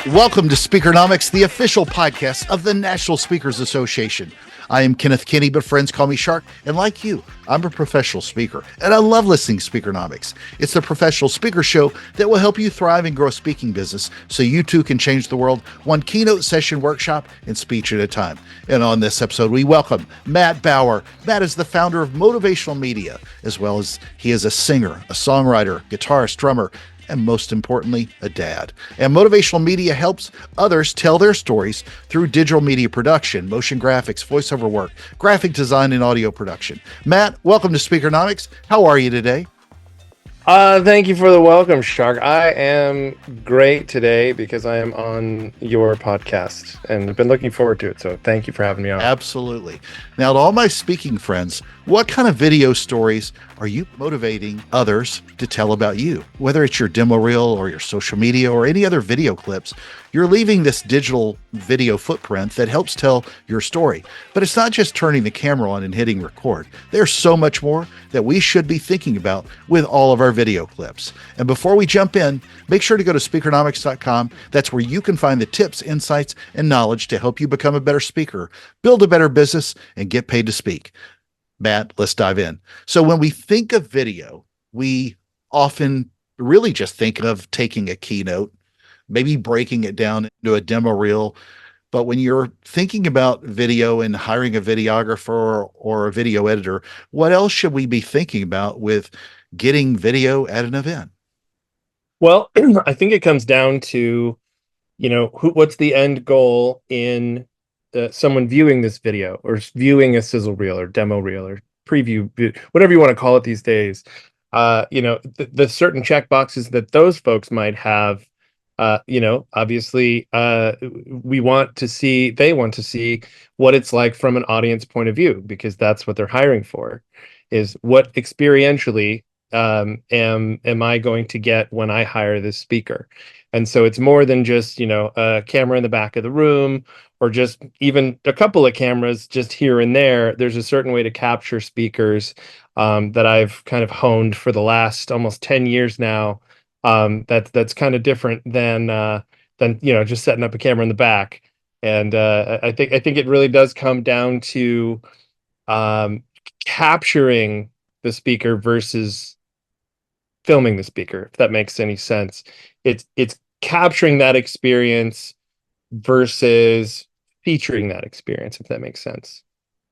Welcome to Speakernomics, the official podcast of the National Speakers Association. I am Kenneth Kinney, but friends call me Shark, and like you, I'm a professional speaker, and I love listening to Speakernomics. It's the professional speaker show that will help you thrive and grow a speaking business so you too can change the world one keynote session, workshop, and speech at a time. And on this episode, we welcome Matt Bauer. Matt is the founder of Motivational Media, as well as he is a singer, a songwriter, guitarist, drummer, and most importantly, a dad. And Motivational Media helps others tell their stories through digital media production, motion graphics, voiceover work, graphic design, and audio production. Matt, welcome to Speakernomics. How are you today? Thank you for the welcome, Shark. I am great today because I am on your podcast and I've been looking forward to it. So thank you for having me on. Absolutely. Now, to all my speaking friends, what kind of video stories are you motivating others to tell about you? Whether it's your demo reel or your social media or any other video clips, you're leaving this digital video footprint that helps tell your story. But it's not just turning the camera on and hitting record. There's so much more that we should be thinking about with all of our video clips. And before we jump in, make sure to go to speakernomics.com. That's where you can find the tips, insights, and knowledge to help you become a better speaker, build a better business, and get paid to speak. Matt, let's dive in. So when we think of video, we often really just think of taking a keynote, maybe breaking it down into a demo reel. But when you're thinking about video and hiring a videographer or a video editor, what else should we be thinking about with getting video at an event? Well, I think it comes down to, what's the end goal in someone viewing this video or viewing a sizzle reel or demo reel or preview, whatever you want to call it these days. The certain check boxes that those folks might have. Obviously, they want to see what it's like from an audience point of view, because that's what they're hiring for, is what experientially am I going to get when I hire this speaker. And so it's more than just, a camera in the back of the room or just even a couple of cameras just here and there. There's a certain way to capture speakers that I've kind of honed for the last almost 10 years now. That's kind of different than just setting up a camera in the back. And I think it really does come down to capturing the speaker versus filming the speaker, if that makes any sense. It's capturing that experience versus featuring that experience, if that makes sense.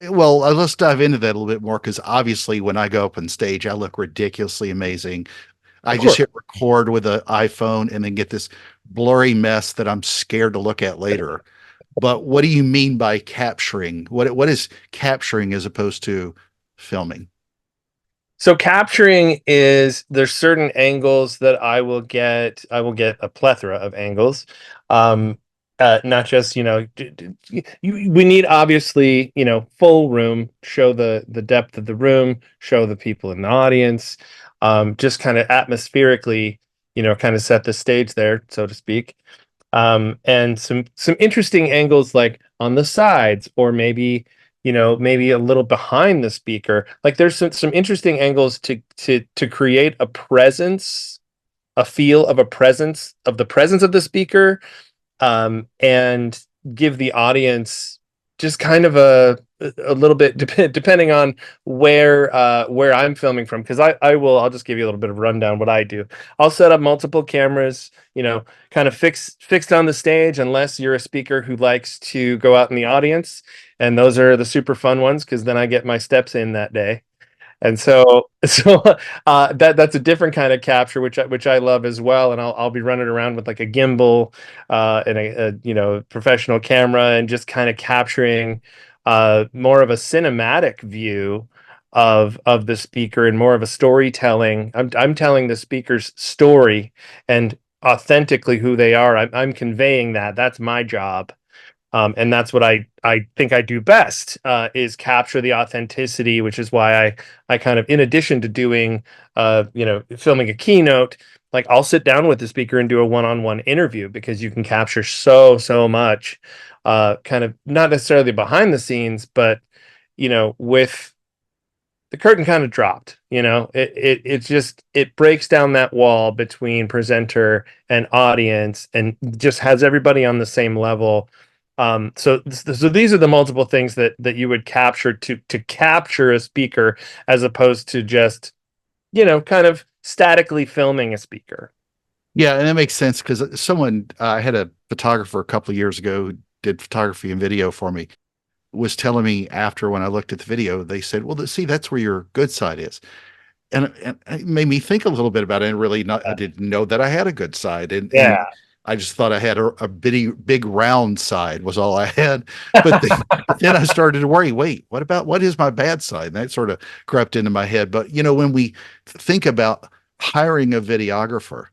Well, let's dive into that a little bit more, because obviously when I go up on stage, I look ridiculously amazing. I just hit record with an iPhone and then get this blurry mess that I'm scared to look at later. But what do you mean by capturing? What is capturing as opposed to filming? So capturing is, there's certain angles that I will get a plethora of angles. Not just, we need, obviously, full room, show the depth of the room, show the people in the audience, just kind of atmospherically, kind of set the stage there, so to speak. And some interesting angles, like on the sides, or maybe a little behind the speaker. Like there's some interesting angles to create a presence, a feel of a presence of the speaker, and give the audience just kind of a little bit, depending on where I'm filming from, because I'll just give you a little bit of rundown what I do. I'll set up multiple cameras, kind of fixed on the stage, unless you're a speaker who likes to go out in the audience, and those are the super fun ones, because then I get my steps in that day. And so that's a different kind of capture, which I love as well. And I'll be running around with like a gimbal and a professional camera, and just kind of capturing more of a cinematic view of the speaker, and more of a storytelling. I'm telling the speaker's story and authentically who they are. I'm conveying that. That's my job. And that's what I think I do best, is capture the authenticity, which is why I kind of, in addition to doing, filming a keynote, like I'll sit down with the speaker and do a one-on-one interview, because you can capture so much, kind of not necessarily behind the scenes, but, with the curtain kind of dropped. It's just, it breaks down that wall between presenter and audience and just has everybody on the same level. So these are the multiple things that you would capture to capture a speaker, as opposed to just, kind of statically filming a speaker. Yeah, and that makes sense because I had a photographer a couple of years ago who did photography and video for me, was telling me after when I looked at the video, they said, "Well, see, that's where your good side is." And it made me think a little bit about it. And really, not I didn't know that I had a good side, and Yeah. I just thought I had a big round side was all I had. But then I started to worry. Wait, what is my bad side? And that sort of crept into my head. But when we think about hiring a videographer,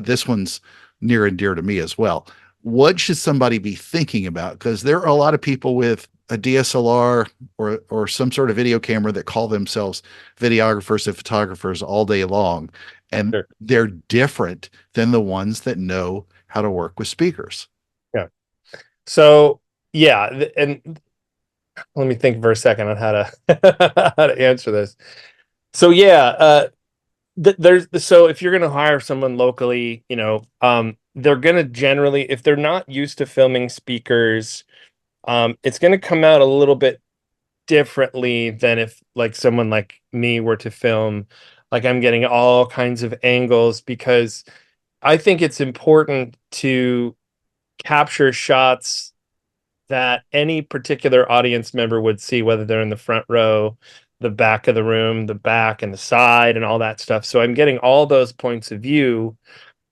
this one's near and dear to me as well. What should somebody be thinking about? Because there are a lot of people with a DSLR or some sort of video camera that call themselves videographers and photographers all day long, and Sure. they're different than the ones that know how to work with speakers. Yeah. So yeah, and let me think for a second on how to how to answer this. So yeah, so if you're going to hire someone locally, they're going to generally, if they're not used to filming speakers, it's going to come out a little bit differently than if like someone like me were to film. Like, I'm getting all kinds of angles because I think it's important to capture shots that any particular audience member would see, whether they're in the front row, the back of the room, the back and the side, and all that stuff. So I'm getting all those points of view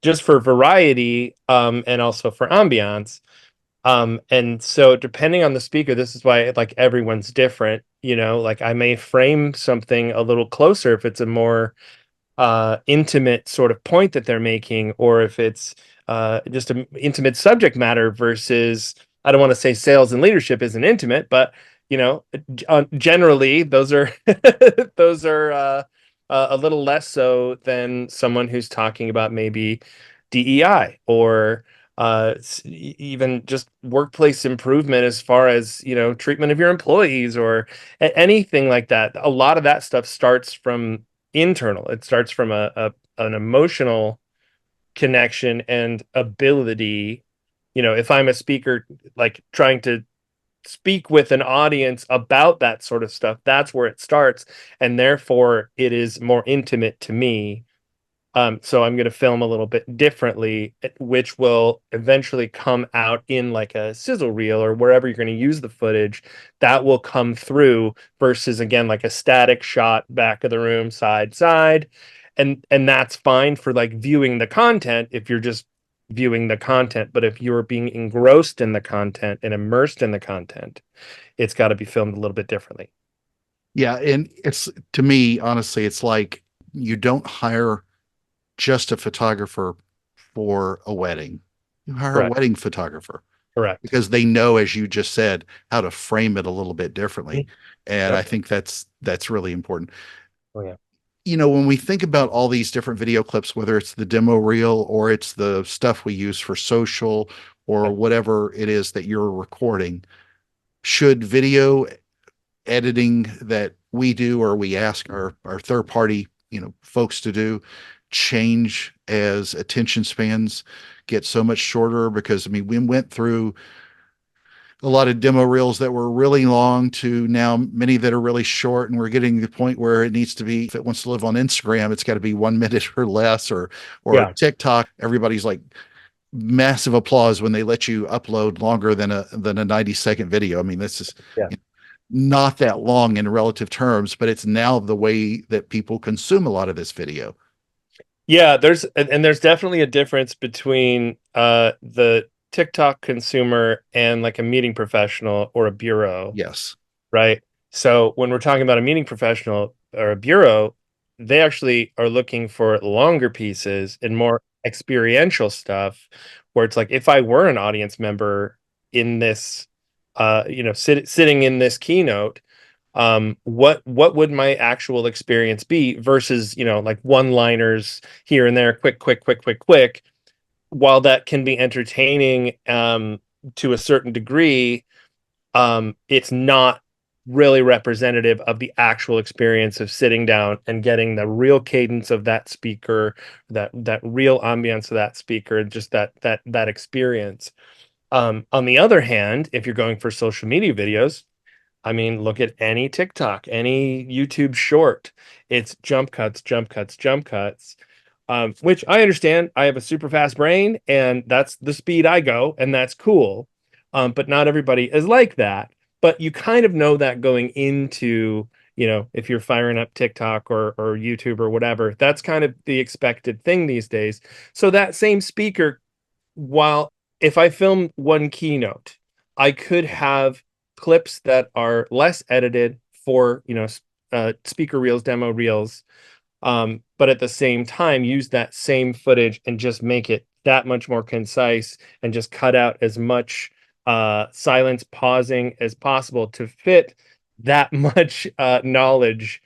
just for variety, and also for ambiance. And so depending on the speaker, this is why like everyone's different. Like, I may frame something a little closer if it's a more intimate sort of point that they're making, or if it's just an intimate subject matter versus, I don't want to say sales and leadership isn't intimate, but generally those are those are a little less so than someone who's talking about maybe DEI or even just workplace improvement, as far as treatment of your employees or anything like that. A lot of that stuff starts from internal. It starts from an emotional connection and ability. If I'm a speaker, like trying to speak with an audience about that sort of stuff, that's where it starts, and therefore it is more intimate to me. So I'm going to film a little bit differently, which will eventually come out in like a sizzle reel or wherever you're going to use the footage. That will come through versus, again, like a static shot, back of the room, side. And that's fine for like viewing the content if you're just viewing the content. But if you're being engrossed in the content and immersed in the content, it's got to be filmed a little bit differently. Yeah, and it's to me, honestly, it's like you don't hire just a photographer for a wedding. You hire a Correct. wedding photographer Correct. because they know, as you just said, how to frame it a little bit differently. Mhm. And Yep. I think that's really important. Oh yeah. When we think about all these different video clips, whether it's the demo reel or it's the stuff we use for social or Yeah. whatever it is that you're recording, should video editing that we do or we ask our third party, folks to do change as attention spans get so much shorter? Because I mean, we went through a lot of demo reels that were really long to now many that are really short, and we're getting to the point where it needs to be, if it wants to live on Instagram, it's got to be 1 minute or less, or Yeah. TikTok. Everybody's like massive applause when they let you upload longer than a 90-second video. I mean, this is Yeah. not that long in relative terms, but it's now the way that people consume a lot of this video. Yeah, there's definitely a difference between the TikTok consumer and like a meeting professional or a bureau, Yes. right? So when we're talking about a meeting professional or a bureau, they actually are looking for longer pieces and more experiential stuff, where it's like, if I were an audience member in this, sitting in this keynote, what would my actual experience be versus, like one-liners here and there, quick. While that can be entertaining, to a certain degree, it's not really representative of the actual experience of sitting down and getting the real cadence of that speaker, that real ambience of that speaker, just that experience. On the other hand, if you're going for social media videos, I mean, look at any TikTok, any YouTube short. It's jump cuts, jump cuts, jump cuts. Which I understand. I have a super fast brain, and that's the speed I go, and that's cool. But not everybody is like that. But you kind of know that going into, if you're firing up TikTok or YouTube or whatever, that's kind of the expected thing these days. So that same speaker, while if I film one keynote, I could have clips that are less edited for, speaker reels, demo reels, but at the same time use that same footage and just make it that much more concise and just cut out as much silence pausing as possible to fit that much knowledge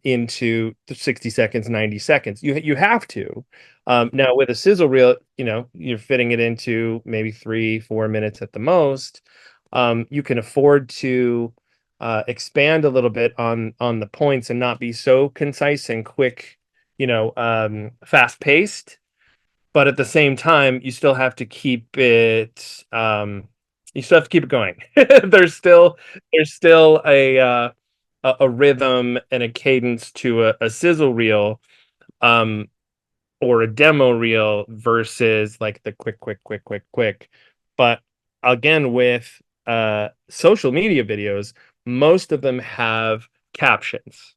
into the 60 seconds, 90 seconds. You have to. Now with a sizzle reel, you're fitting it into maybe 3-4 minutes at the most. You can afford to expand a little bit on the points and not be so concise and quick, fast paced. But at the same time, you still have to keep it. You still have to keep it going. There's still a rhythm and a cadence to a sizzle reel, um, or a demo reel versus like the quick, quick, quick, quick, quick. But again, with social media videos, most of them have captions.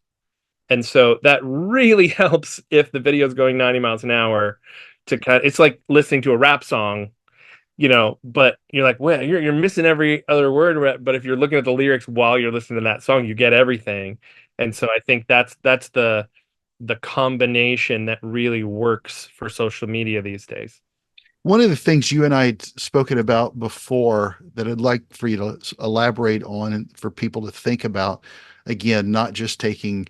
And so that really helps if the video is going 90 miles an hour to it's like listening to a rap song, but you're like, well, you're missing every other word. But if you're looking at the lyrics while you're listening to that song, you get everything. And so I think that's the combination that really works for social media these days. One of the things you and I had spoken about before that I'd like for you to elaborate on and for people to think about, again, not just taking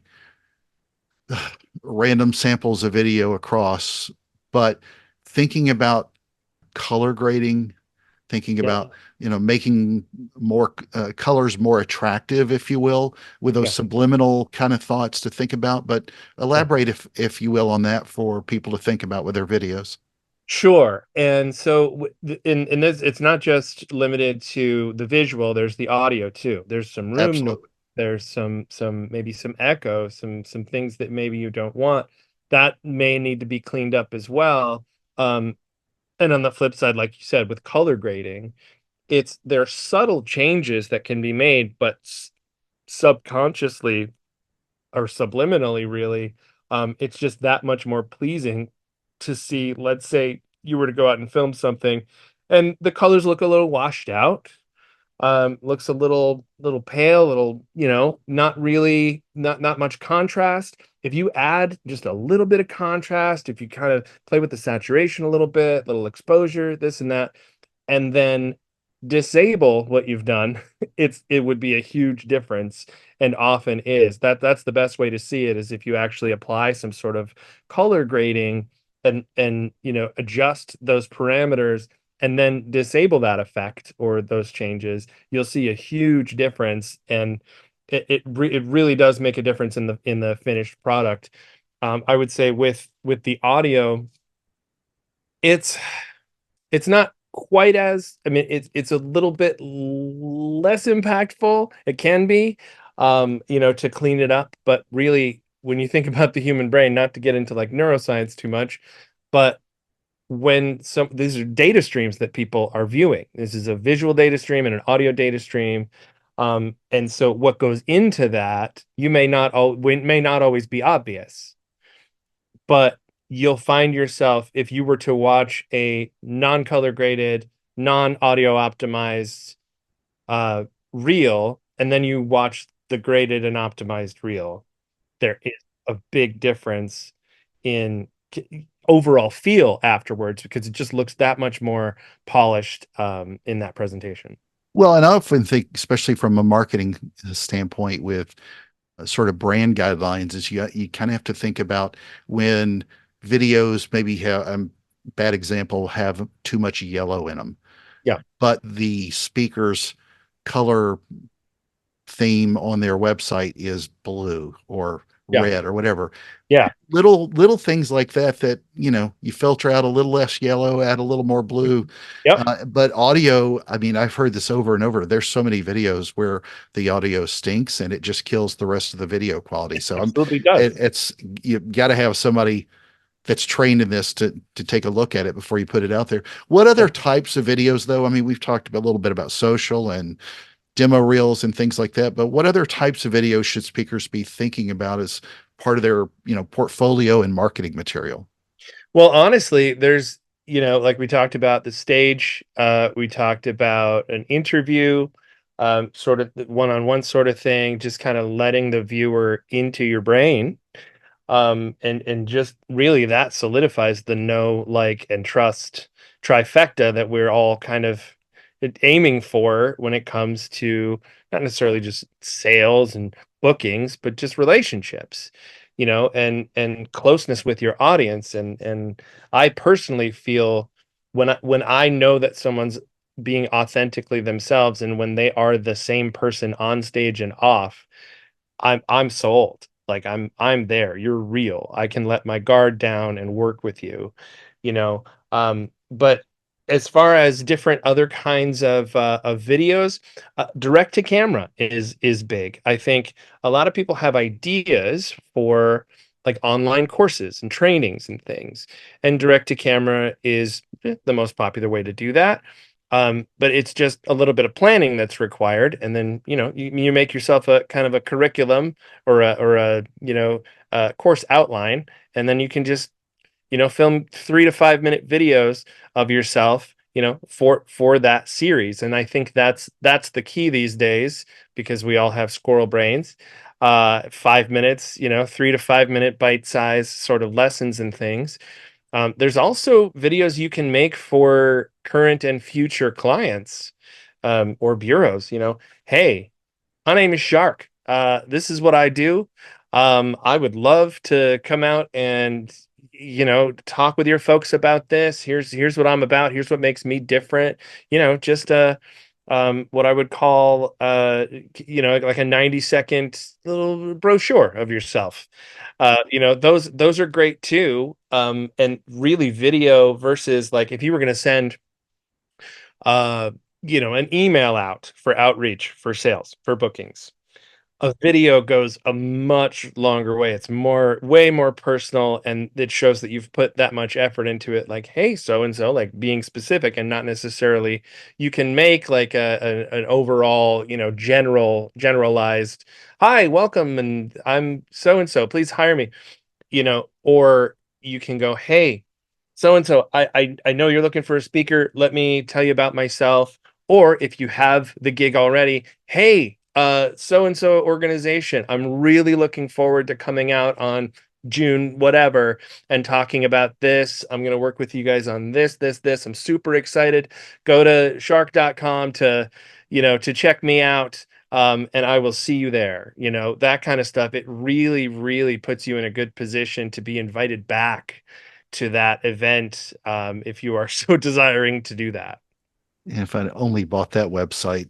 random samples of video across, but thinking about color grading, thinking Yeah, about, making more colors more attractive, if you will, with those yeah, subliminal kind of thoughts to think about. But yeah. elaborate, if you will, on that for people to think about with their videos. Sure. And so in this, it's not just limited to the visual, there's the audio too. There's some room noise, Absolutely. there's some maybe some echo, some things that maybe you don't want. That may need to be cleaned up as well. And on the flip side, like you said, with color grading, there are subtle changes that can be made, but subconsciously or subliminally, really, it's just that much more pleasing to see. Let's say you were to go out and film something and the colors look a little washed out, looks a little pale, little, not really, not much contrast. If you add just a little bit of contrast, if you kind of play with the saturation a little bit, little exposure, this and that, and then disable what you've done, it would be a huge difference, and often is. That's the best way to see it, is if you actually apply some sort of color grading and adjust those parameters and then disable that effect or those changes, you'll see a huge difference, and it really does make a difference in the finished product. I would say with the audio, it's it's not quite as, I mean, it's a little bit less impactful. It can be, to clean it up, but really, when you think about the human brain, not to get into like neuroscience too much, but when these are data streams that people are viewing. This is a visual data stream and an audio data stream. And so what goes into that, you may not always be obvious, but you'll find yourself, if you were to watch a non-color graded, non-audio optimized reel, and then you watch the graded and optimized reel, there is a big difference in overall feel afterwards, because it just looks that much more polished in that presentation. Well, and I often think, especially from a marketing standpoint, with sort of brand guidelines, is you kind of have to think about when videos maybe have bad example, have too much yellow in them, Yeah. but the speakers color theme on their website is blue or Yeah. red or whatever. Yeah. Little things like that you filter out a little less yellow, add a little more blue. Yep. But audio, I mean, I've heard this over and over. There's so many videos where the audio stinks and it just kills the rest of the video quality. So Absolutely does. it's you got to have somebody that's trained in this to take a look at it before you put it out there. What other Yeah. types of videos though? I mean, we've talked a little bit about social and demo reels and things like that, but what other types of videos should speakers be thinking about as part of their, portfolio and marketing material? Well, honestly, there's, like we talked about the stage, we talked about an interview, sort of one-on-one sort of thing, just kind of letting the viewer into your brain. And just really that solidifies the know, like, and trust trifecta that we're all kind of aiming for when it comes to not necessarily just sales and bookings, but just relationships, and closeness with your audience. And I personally feel when I know that someone's being authentically themselves, and when they are the same person on stage and off, I'm sold. Like I'm there. You're real. I can let my guard down and work with you, you know. But as far as different other kinds of videos, direct to camera is big. I think a lot of people have ideas for like online courses and trainings and things, and direct to camera is the most popular way to do that. But it's just a little bit of planning that's required, and then you make yourself a kind of a curriculum or a course outline, and then you can just film 3 to 5 minute videos of yourself, for that series. And I think that's the key these days, because we all have squirrel brains. 5 minutes, 3 to 5 minute bite size sort of lessons and things. There's also videos you can make for current and future clients, or bureaus. Hey, my name is Shark. This is what I do. I would love to come out and talk with your folks about this. Here's what I'm about. Here's what makes me different. Just what I would call like a 90-second little brochure of yourself. Those are great too. And really video versus, like, if you were going to send uh an email out for outreach, for sales, for bookings, a video goes a much longer way. It's way more personal, and it shows that you've put that much effort into it. Like, hey, so and so, like being specific, and not necessarily, you can make like an overall, generalized, hi, welcome, and I'm so and so, please hire me. Or you can go, hey, so and so, I know you're looking for a speaker. Let me tell you about myself. Or if you have the gig already, hey, so and so organization, I'm really looking forward to coming out on June whatever and talking about this. I'm going to work with you guys on this. I'm super excited. Go to shark.com to check me out. And I will see you there. That kind of stuff. It really, really puts you in a good position to be invited back to that event, if you are so desiring to do that. And if I only bought that website,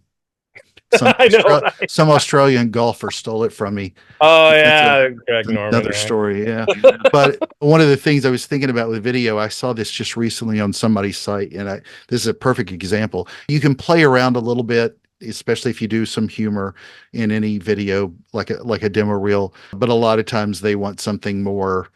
some I know, right? some Australian golfer stole it from me. Oh That's yeah, Greg Norman, another right? story. Yeah. But one of the things I was thinking about with video, I saw this just recently on somebody's site, and this is a perfect example. You can play around a little bit, especially if you do some humor in any video, like a demo reel. But a lot of times they want something more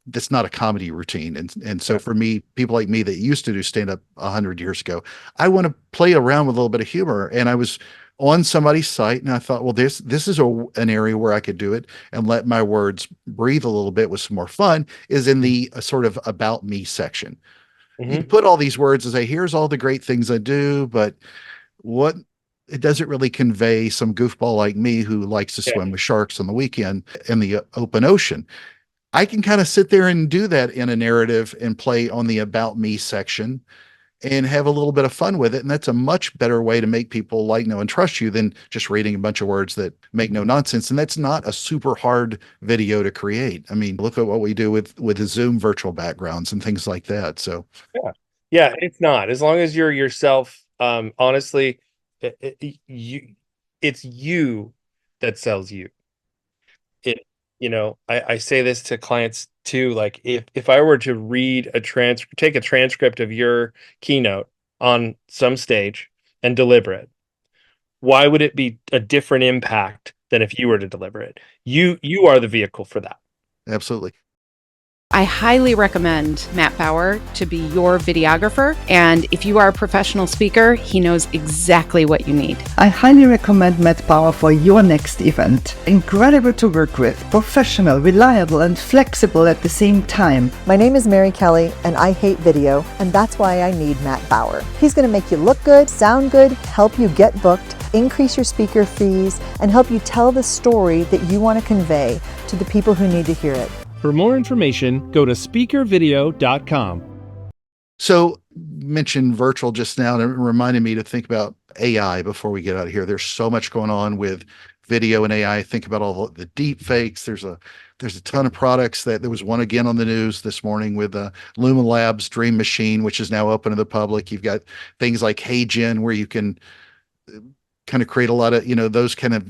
that's not a comedy routine. And so Yeah. for me, people like me that used to do stand up 100 years ago, I want to play around with a little bit of humor. And I was on somebody's site and I thought, well, this is an area where I could do it and let my words breathe a little bit with some more fun, is in the sort of about me section. You Hmm. put all these words and say, here's all the great things I do, but what it doesn't really convey some goofball like me who likes to Yeah. swim with sharks on the weekend in the open ocean. I can kind of sit there and do that in a narrative and play on the about me section and have a little bit of fun with it. And that's a much better way to make people like, know, and trust you than just reading a bunch of words that make no nonsense. And that's not a super hard video to create. I mean, look at what we do with the Zoom virtual backgrounds and things like that. So Yeah. Yeah, it's not. As long as you're yourself, honestly, you. it's you that sells you. It, I say this to clients too. Like if I were to take a transcript of your keynote on some stage and deliver it, why would it be a different impact than if you were to deliver it? You are the vehicle for that. Absolutely. I highly recommend Matt Bauer to be your videographer. And if you are a professional speaker, he knows exactly what you need. I highly recommend Matt Bauer for your next event. Incredible to work with, professional, reliable, and flexible at the same time. My name is Mary Kelly, and I hate video, and that's why I need Matt Bauer. He's going to make you look good, sound good, help you get booked, increase your speaker fees, and help you tell the story that you want to convey to the people who need to hear it. For more information, go to speakervideo.com. So, mentioned virtual just now, and it reminded me to think about AI before we get out of here. There's so much going on with video and AI. Think about all the deep fakes. There's a ton of products. That there was one again on the news this morning with Luma Labs Dream Machine, which is now open to the public. You've got things like HeyGen, where you can kind of create a lot of, those kind of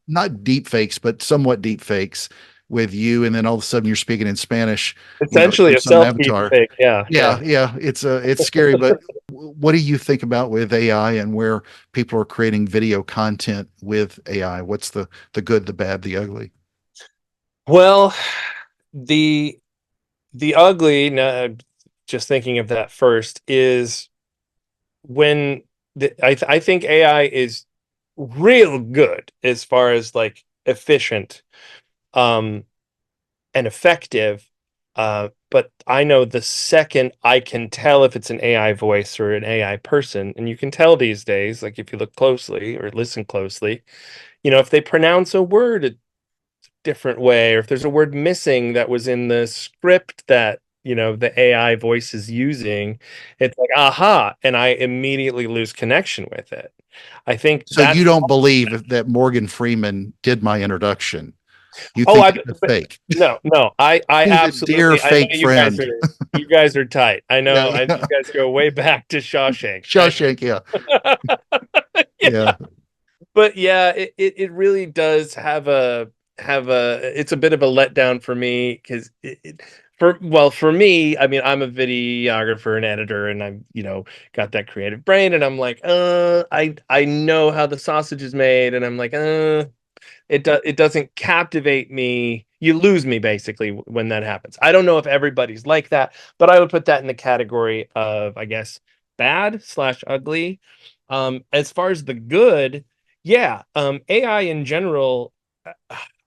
not deep fakes, but somewhat deep fakes with you, and then all of a sudden you're speaking in Spanish. Essentially a some self-deep fake. Yeah. It's scary. But what do you think about with AI and where people are creating video content with AI? What's the good, the bad, the ugly? Well, the ugly, just thinking of that first, is when I think AI is real good as far as like efficient and effective. But I know the second I can tell if it's an AI voice or an AI person, and you can tell these days, like if you look closely or listen closely, if they pronounce a word a different way, or if there's a word missing that was in the script that, the AI voice is using, it's like, aha, and I immediately lose connection with it. I think So you don't believe that Morgan Freeman did my introduction? You think it's fake? No, I He's absolutely. a dear I know fake friend. you guys are tight. I know. Yeah. You guys go way back to Shawshank. Shawshank, yeah. Yeah. But yeah, it really does have it's a bit of a letdown for me, because for me, I mean, I'm a videographer and editor, and I'm, got that creative brain, and I'm like, I know how the sausage is made, and I'm like, it doesn't captivate me. You lose me basically when that happens. I don't know if everybody's like that, but I would put that in the category of, I guess, bad/ugly. As far as the good, yeah, AI in general,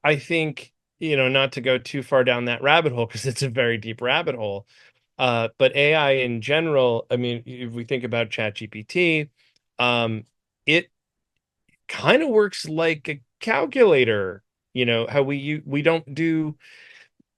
I think, not to go too far down that rabbit hole, because it's a very deep rabbit hole. But AI in general, I mean, if we think about ChatGPT, it kind of works like a calculator. How we don't do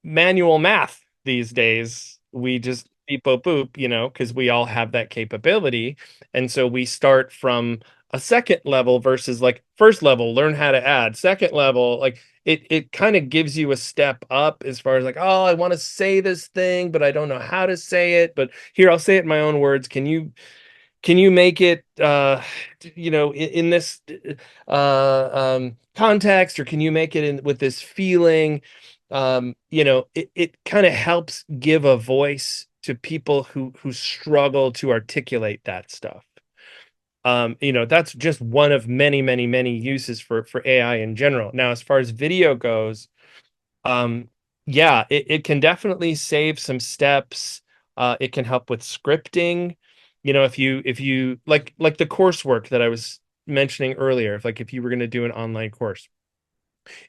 manual math these days. We just beep boop boop, because we all have that capability. And so we start from a second level versus like first level, learn how to add. Second level, like it kind of gives you a step up as far as like, oh, I want to say this thing, but I don't know how to say it. But here, I'll say it in my own words. Can you make it in this context, or can you make it in with this feeling? It kind of helps give a voice to people who struggle to articulate that stuff. That's just one of many, many, many uses for AI in general. Now, as far as video goes, yeah, it can definitely save some steps. It can help with scripting. If you like the coursework that I was mentioning earlier, if you were going to do an online course,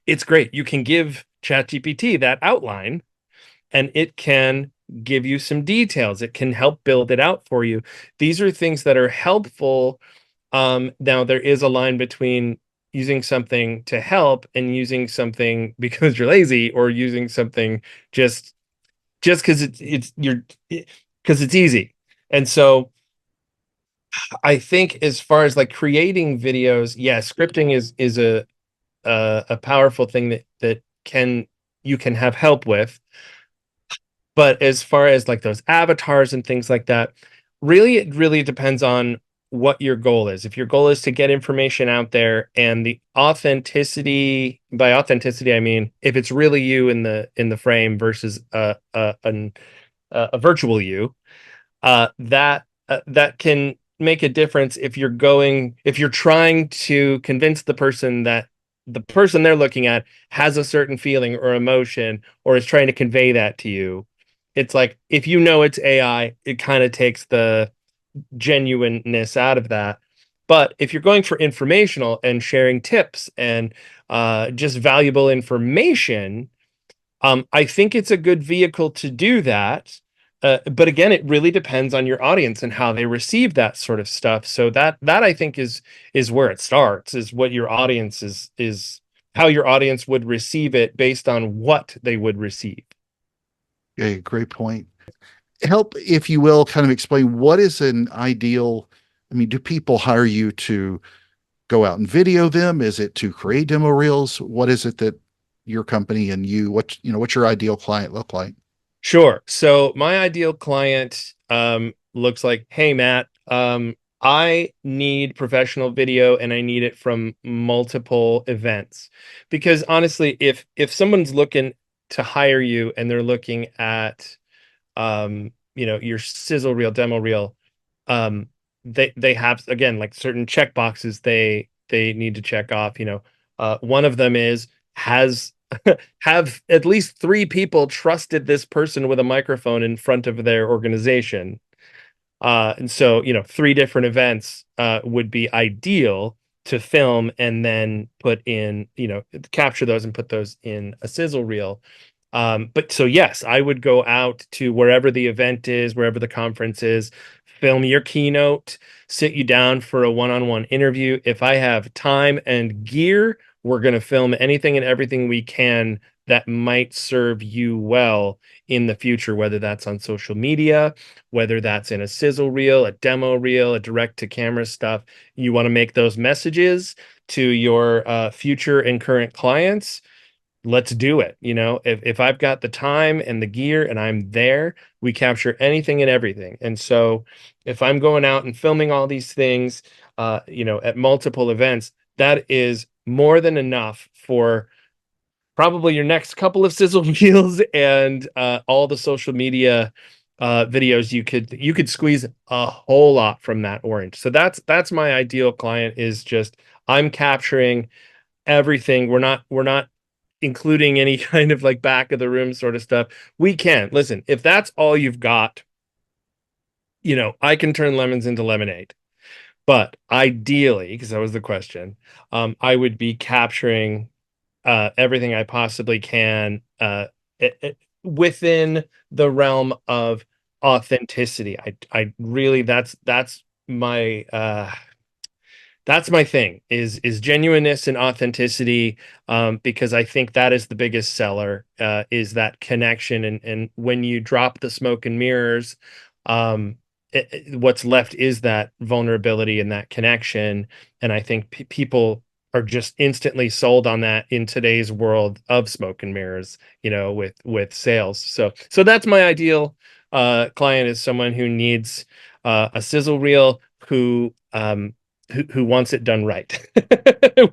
it's great. You can give ChatGPT that outline, and it can give you some details. It can help build it out for you. These are things that are helpful. Now there is a line between using something to help and using something because you're lazy, or using something just because it's easy. And so I think as far as like creating videos, yeah, scripting is a powerful thing that you can have help with. But as far as like those avatars and things like that, really, it really depends on what your goal is. If your goal is to get information out there, and the authenticity, by authenticity I mean if it's really you in the frame versus a virtual you, that can make a difference if you're trying to convince the person that the person they're looking at has a certain feeling or emotion or is trying to convey that to you. It's like, if you know it's AI, it kind of takes the genuineness out of that. But if you're going for informational and sharing tips and just valuable information, I think it's a good vehicle to do that. But again, it really depends on your audience and how they receive that sort of stuff. So that I think is where it starts, is what your audience is how your audience would receive it based on what they would receive. Okay, great point. Help, if you will, kind of explain what is an ideal. I mean, do people hire you to go out and video them? Is it to create demo reels? What is it that your company and what's your ideal client look like? Sure. So my ideal client looks like, hey, Matt, I need professional video and I need it from multiple events. Because honestly, if someone's looking to hire you and they're looking at your sizzle reel, demo reel, they have, again, like certain check boxes they need to check off. One of them is, has have at least 3 people trusted this person with a microphone in front of their organization. And so, 3 different events would be ideal to film and then put in, capture those and put those in a sizzle reel. But so, yes, I would go out to wherever the event is, wherever the conference is, film your keynote, sit you down for a one-on-one interview. If I have time and gear, we're going to film anything and everything we can that might serve you well in the future, whether that's on social media, whether that's in a sizzle reel, a demo reel, a direct to camera stuff. You want to make those messages to your future and current clients. Let's do it. If I've got the time and the gear and I'm there, we capture anything and everything. And so if I'm going out and filming all these things, at multiple events, that is more than enough for probably your next couple of sizzle reels and all the social media videos. You could squeeze a whole lot from that orange. So that's my ideal client, is just, I'm capturing everything. We're not including any kind of like back of the room sort of stuff. We can listen, if that's all you've got, I can turn lemons into lemonade. But ideally, because that was the question, I would be capturing everything I possibly can within the realm of authenticity. I really, that's my thing, is genuineness and authenticity, because I think that is the biggest seller, is that connection. And when you drop the smoke and mirrors, what's left is that vulnerability and that connection. And I think people are just instantly sold on that in today's world of smoke and mirrors, with sales. So that's my ideal client, is someone who needs a sizzle reel, who wants it done right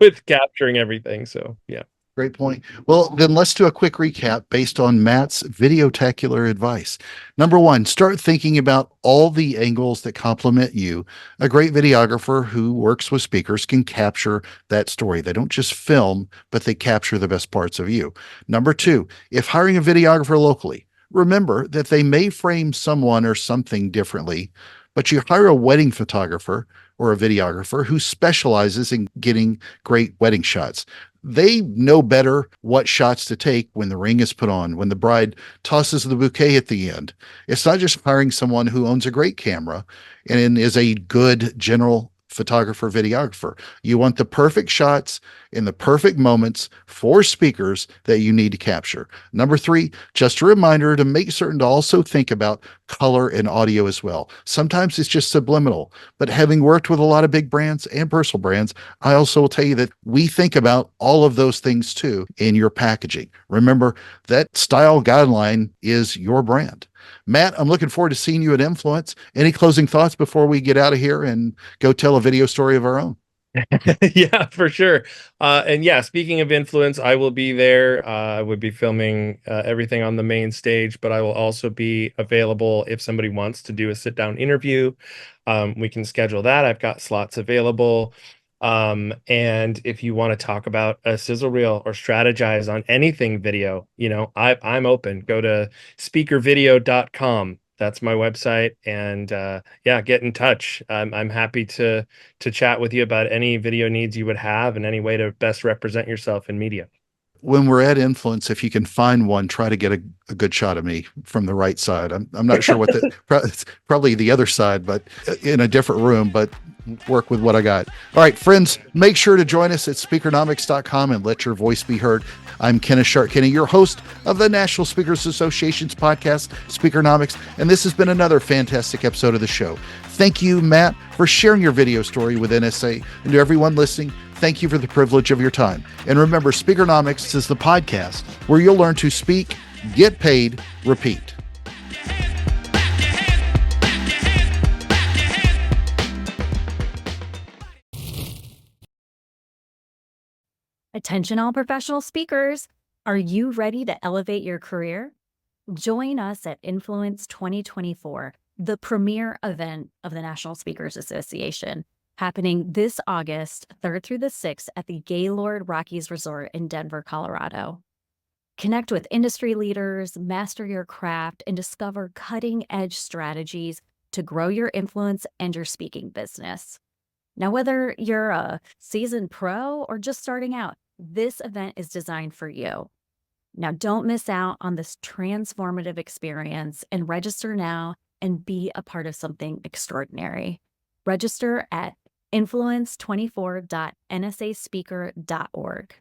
with capturing everything. So, yeah. Great point. Well, then let's do a quick recap based on Matt's videotacular advice. Number 1, start thinking about all the angles that complement you. A great videographer who works with speakers can capture that story. They don't just film, but they capture the best parts of you. Number 2, if hiring a videographer locally, remember that they may frame someone or something differently, but you hire a wedding photographer or a videographer who specializes in getting great wedding shots. They know better what shots to take when the ring is put on, when the bride tosses the bouquet at the end. It's not just hiring someone who owns a great camera and is a good general photographer, videographer. You want the perfect shots in the perfect moments for speakers that you need to capture. Number 3, just a reminder to make certain to also think about color and audio as well. Sometimes it's just subliminal, but having worked with a lot of big brands and personal brands, I also will tell you that we think about all of those things too in your packaging. Remember that style guideline is your brand. Matt, I'm looking forward to seeing you at Influence. Any closing thoughts before we get out of here and go tell a video story of our own? Yeah, for sure. And yeah, speaking of Influence, I will be there. I would be filming everything on the main stage, but I will also be available if somebody wants to do a sit-down interview. We can schedule that. I've got slots available. And if you want to talk about a sizzle reel or strategize on anything video, I'm open. Go to speakervideo.com. That's my website. And yeah, get in touch. I'm happy to chat with you about any video needs you would have and any way to best represent yourself in media. When we're at Influence, if you can find one, try to get a good shot of me from the right side. I'm not sure what it's probably the other side, but in a different room, but work with what I got. All right, friends, make sure to join us at speakernomics.com and let your voice be heard. I'm Kenneth Kinney, your host of the National Speakers Association's podcast, Speakernomics, and this has been another fantastic episode of the show. Thank you, Matt, for sharing your video story with NSA. And to everyone listening, thank you for the privilege of your time. And remember, Speakernomics is the podcast where you'll learn to speak, get paid, repeat. Attention all professional speakers. Are you ready to elevate your career? Join us at Influence 2024, the premier event of the National Speakers Association, happening this August 3rd through the 6th at the Gaylord Rockies Resort in Denver, Colorado. Connect with industry leaders, master your craft, and discover cutting-edge strategies to grow your influence and your speaking business. Now, whether you're a seasoned pro or just starting out, this event is designed for you. Now, don't miss out on this transformative experience and register now and be a part of something extraordinary. Register at influence24.nsaspeaker.org.